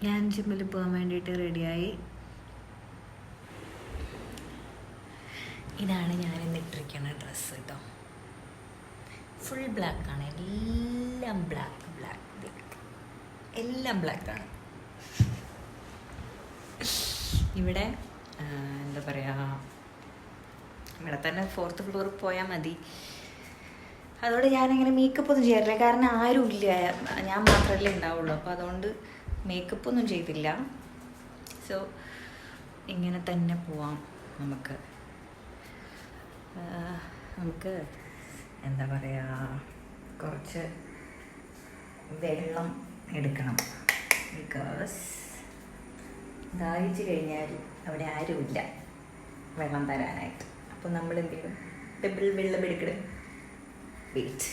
ഞാൻ ജിമ്മിൽ പോകാൻ വേണ്ടിയിട്ട് റെഡിയായി. ഇതാണ് ഞാൻ ഇന്നിട്ടിരിക്കുന്ന ഡ്രസ്സ് കേട്ടോ. ഫുൾ ബ്ലാക്കാണ്, എല്ലാം ബ്ലാക്ക് ബ്ലാക്ക് ബ്ലാക്ക്, എല്ലാം ബ്ലാക്കാണ്. ഇവിടെ എന്താ പറയുക, ഇവിടെ തന്നെ 4th ഫ്ലോറിൽ പോയാൽ മതി. അതുകൊണ്ട് ഞാനിങ്ങനെ മേക്കപ്പ് ഒന്നും ചെയ്യാറില്ല, കാരണം ആരും ഇല്ല, ഞാൻ മാത്രമല്ലേ ഉണ്ടാവുള്ളൂ. അപ്പോൾ അതുകൊണ്ട് മേക്കപ്പ് ഒന്നും ചെയ്തില്ല. സോ ഇങ്ങനെ തന്നെ പോവാം. നമുക്ക് എന്താ പറയുക, കുറച്ച് വെള്ളം എടുക്കണം. ബിക്കോസ് ദാഹിച്ച് കഴിഞ്ഞാൽ അവിടെ ആരുമില്ല വെള്ളം തരാനായിട്ട്. അപ്പോൾ നമ്മൾ എന്ത് ചെയ്യും, വെള്ളം എടുക്കണം. വെയിറ്റ്,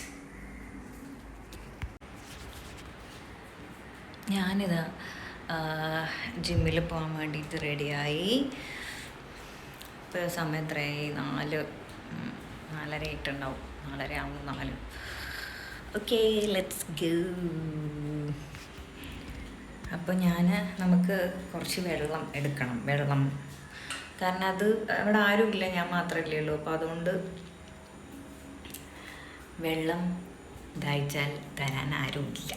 ഞാനിതാ ജിമ്മിൽ പോകാൻ വേണ്ടിയിട്ട് റെഡിയായി. ഇപ്പോൾ സമയം എത്രയായി? 4:08 ഉണ്ടാവും, 4:30 ആവുന്നു, 4. Okay, let's go. അപ്പോൾ നമുക്ക് കുറച്ച് വെള്ളം എടുക്കണം. കാരണം അത് അവിടെ ആരുമില്ല, ഞാൻ മാത്രമല്ലേ ഉള്ളൂ. അപ്പോൾ അതുകൊണ്ട് വെള്ളം ദാഹിച്ചാൽ തരാൻ ആരുമില്ല.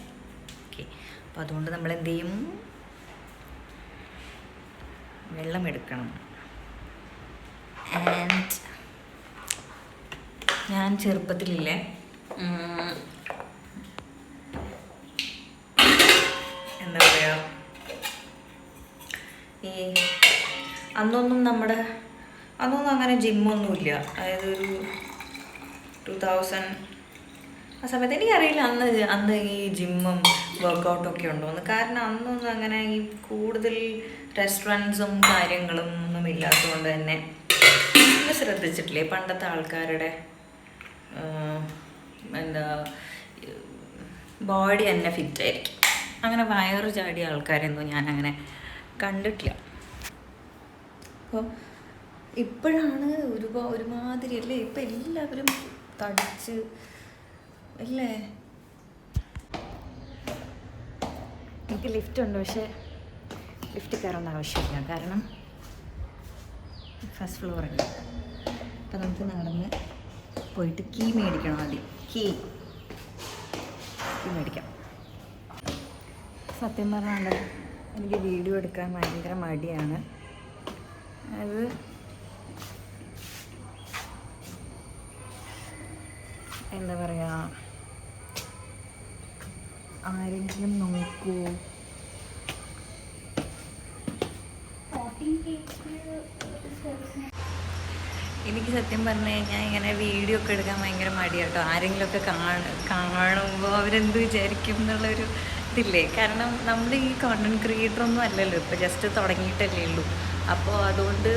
ഓക്കെ, അപ്പോൾ അതുകൊണ്ട് നമ്മൾ എന്ത് ചെയ്യും, വെള്ളം എടുക്കണം. ആൻഡ് ഞാൻ ചെറുപ്പത്തിലില്ലേ, എന്താ പറയുക, അന്നൊന്നും അങ്ങനെ ജിമ്മൊന്നുമില്ല. അതായത് ഒരു 2000 ആ സമയത്ത് എനിക്കറിയില്ല അന്ന് ഈ ജിമ്മും വർക്കൗട്ടൊക്കെ ഉണ്ടോയെന്ന്. കാരണം അന്നൊന്നും അങ്ങനെ ഈ കൂടുതൽ റെസ്റ്റോറൻറ്റ്സും കാര്യങ്ങളും ഒന്നും ഇല്ലാത്തതുകൊണ്ട് തന്നെ നിങ്ങൾ ശ്രദ്ധിച്ചിട്ടില്ലേ, പണ്ടത്തെ ആൾക്കാരുടെ എന്താ ബോഡി തന്നെ ഫിറ്റായിരിക്കും. അങ്ങനെ വയറ് ചാടിയ ആൾക്കാരെയൊന്നും ഞാനങ്ങനെ കണ്ടിട്ടില്ല. അപ്പോൾ ഇപ്പോഴാണ് ഒരുമാതിരി അല്ലേ, ഇപ്പം എല്ലാവരും തടിച്ച് അല്ലേ. എനിക്ക് ലിഫ്റ്റ് ഉണ്ട്, പക്ഷേ ലിഫ്റ്റ് കയറേണ്ട ആവശ്യമില്ല, കാരണം ഫസ്റ്റ് ഫ്ലോറല്ല. അപ്പം നമുക്ക് നടന്ന് പോയിട്ട് കീ മേടിക്കണം. ആദ്യം കീ മേടിക്കാം. സത്യം പറഞ്ഞാൽ എനിക്ക് വീഡിയോ എടുക്കാൻ ഭയങ്കര മടിയാണ്. അത് എന്താ പറയുക, ആരെങ്കിലും നോക്കൂ. എനിക്ക് സത്യം പറഞ്ഞു കഴിഞ്ഞാൽ ഇങ്ങനെ വീഡിയോ ഒക്കെ എടുക്കാൻ ഭയങ്കര മടിയാട്ടോ. ആരെങ്കിലുമൊക്കെ കാണുമ്പോൾ അവരെന്ത് വിചാരിക്കും എന്നുള്ളൊരു ഇതില്ലേ. കാരണം നമ്മൾ ഈ കോണ്ടന്റ് ക്രിയേറ്ററൊന്നും അല്ലല്ലോ, ഇപ്പോൾ ജസ്റ്റ് തുടങ്ങിയിട്ടല്ലേ ഉള്ളൂ. അപ്പോൾ അതുകൊണ്ട്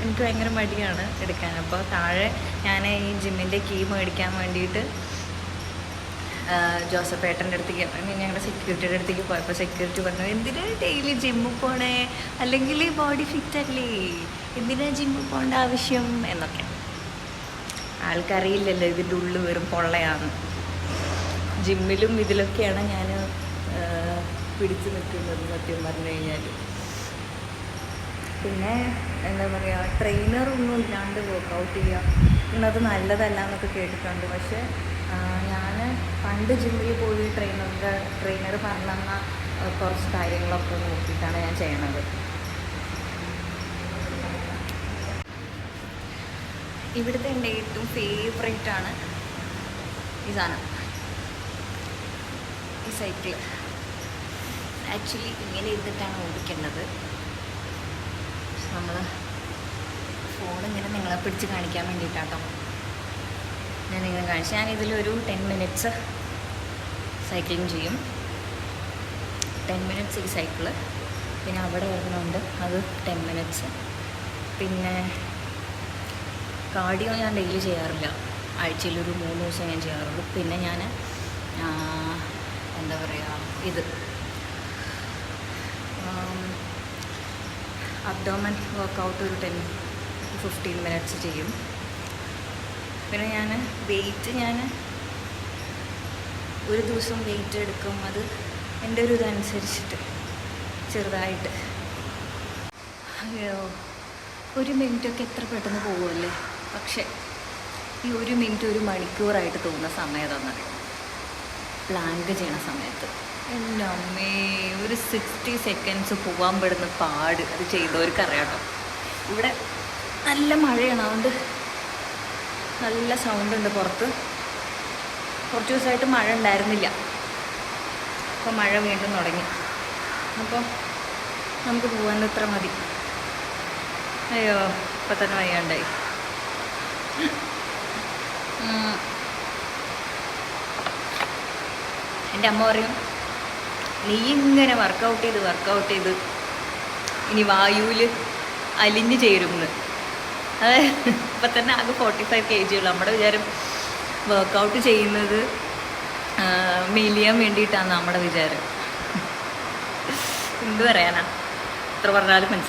എനിക്ക് ഭയങ്കര മടിയാണ് എടുക്കാൻ. അപ്പോൾ താഴെ ഞാൻ ഈ ജിമ്മിൻ്റെ കീ മേടിക്കാൻ വേണ്ടിയിട്ട് ജോസഫേട്ടൻ്റെ അടുത്തേക്ക്, ഞങ്ങളുടെ സെക്യൂരിറ്റിയുടെ അടുത്തേക്ക് പോയപ്പോൾ സെക്യൂരിറ്റി പറഞ്ഞു, എന്തിനാ ഡെയിലി ജിമ്മിൽ പോണേ, അല്ലെങ്കിൽ ബോഡി ഫിറ്റ് അല്ലേ, എന്തിനാ ജിമ്മിൽ പോകേണ്ട ആവശ്യം എന്നൊക്കെ. ആൾക്കറിയില്ലല്ലോ ഇതിൻ്റെ ഉള്ളിൽ വെറും പൊള്ളയാണ്. ജിമ്മിലും ഇതിലൊക്കെയാണ് ഞാൻ പിടിച്ചു നിൽക്കുന്നത് സത്യം പറഞ്ഞു കഴിഞ്ഞാൽ. പിന്നെ എന്താ പറയുക, ട്രെയിനറൊന്നും ഇല്ലാണ്ട് വർക്കൗട്ട് ചെയ്യുക പിന്നെ അത് നല്ലതല്ല എന്നൊക്കെ കേട്ടിട്ടുണ്ട്. പക്ഷേ ഞാൻ പണ്ട് ജിമ്മിൽ പോയി ട്രെയിനർ പറഞ്ഞു തന്ന കുറച്ച് കാര്യങ്ങളൊക്കെ നോക്കിയിട്ടാണ് ഞാൻ ചെയ്യണത്. ഇവിടുത്തെ എൻ്റെ ഏറ്റവും ഫേവറേറ്റാണ് ഈ സാധനം, ഈ സൈക്കിൾ. ആക്ച്വലി ഇങ്ങനെ ഇരുന്നിട്ടാണ് ഓടിക്കേണ്ടത്. നമ്മൾ ഫോണിങ്ങനെ നിങ്ങളെ പിടിച്ച് കാണിക്കാൻ വേണ്ടിയിട്ടാട്ടോ ഞാൻ നിങ്ങളെ കാണിച്ചു. ഞാനിതിലൊരു 10 മിനിറ്റ്സ് സൈക്ലിങ് ചെയ്യും. 10 മിനിറ്റ്സ് ഈ സൈക്കിള്, പിന്നെ അവിടെ വരുന്നുണ്ട് അത് 10 മിനിറ്റ്സ്. പിന്നെ കാർഡിയോ ഞാൻ ഡെയിലി ചെയ്യാറില്ല, ആഴ്ചയിലൊരു 3 ദിവസം ഞാൻ ചെയ്യാറുള്ളൂ. പിന്നെ ഞാൻ എന്താ പറയുക, ഇത് അബ്ഡോമൻ വർക്കൗട്ട് ഒരു 10-15 മിനിറ്റ്സ് ചെയ്യും. പിന്നെ ഞാൻ ഒരു ദിവസം വെയിറ്റ് എടുക്കും. അത് എൻ്റെ ഒരു ഇതനുസരിച്ചിട്ട് ചെറുതായിട്ട്. അയ്യോ, 1 മിനിറ്റൊക്കെ എത്ര പെട്ടെന്ന് പോകുമല്ലേ. പക്ഷേ ഈ 1 മിനിറ്റ് 1 മണിക്കൂറായിട്ട് തോന്നുന്ന സമയം തന്നറിയാം. പ്ലാങ്ക് ചെയ്യണ സമയത്ത് എൻ്റെ അമ്മേ, ഒരു 60 സെക്കൻഡ്സ് പോകാൻ പെടുന്ന പാട് അത് ചെയ്തവർക്ക് അറിയാം കേട്ടോ. ഇവിടെ നല്ല മഴയാണ്, അതുകൊണ്ട് നല്ല സൗണ്ട് ഉണ്ട് പുറത്ത്. കുറച്ച് ദിവസമായിട്ട് മഴ ഉണ്ടായിരുന്നില്ല, അപ്പോൾ മഴ വീണ്ടും തുടങ്ങി. അപ്പോൾ നമുക്ക് പോകാൻ ഇത്ര മതി. അയ്യോ, ഇപ്പം തന്നെ വയ്യാണ്ടായി. എൻ്റെ അമ്മ പറയും, നീ ഇങ്ങനെ വർക്കൗട്ട് ചെയ്ത് ഇനി വായുവിൽ അലിഞ്ഞ് ചേരുമെന്ന്. അതായത് ഇപ്പം തന്നെ ആകെ 45 kg ഉള്ളു. നമ്മുടെ വിചാരം വർക്കൗട്ട് ചെയ്യുന്നത് മെലിയാൻ വേണ്ടിയിട്ടാണ് നമ്മുടെ വിചാരം. എന്ത് പറയാനാ, എത്ര പറഞ്ഞാലും മനസ്സിലായി.